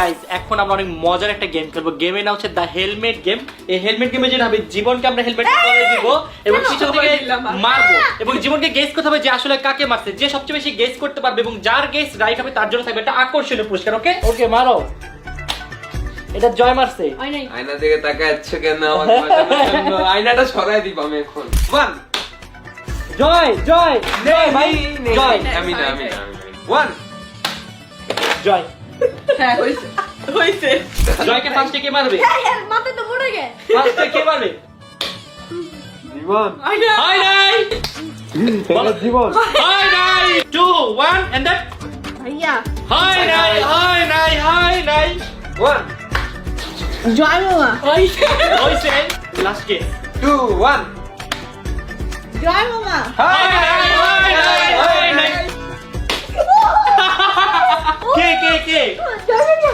Guys এখন আমরা অনেক মজার একটা গেম খেলবো। গেমের নাম হচ্ছে দ্য হেলমেট গেম। এই হেলমেট গেমে যেটা হবে জীবনকে আমরা হেলমেট পরে দিব এবং পিছন থেকে মারবো এবং জীবনকে গেস করতে হবে যে আসলে কাকে মারছে। যে সবচেয়ে বেশি গেস করতে পারবে এবং যার গেস রাইট হবে তার জন্য থাকবে একটা আকর্ষণীয় পুরস্কার। ওকে ওকে মারো। এটা জয় মারছে। আয়না দিকে তাকাচ্ছ কেন আমাকে বাঁচানোর জন্য? আয়নাটা সরাই দিব আমি এখন। 1 জয় জয় জয় ভাই জয়। আমি না 1 জয় হ্যাঁ হইছে জয়কে ফার্স্টে কে মারবে? यार মাথা তো পড়ে গে ফার্স্টে কে মারবে? জীবন আইনা হাই নাই জীবন হাই নাই 2 1 and then ভাইয়া হাই নাই হাই নাই হাই নাই 1 জয় মামা হইছে লাস্ট কে 2 1 জয় মামা হাই নাই হাই নাই হাই নাই কে কে কে জয় মামা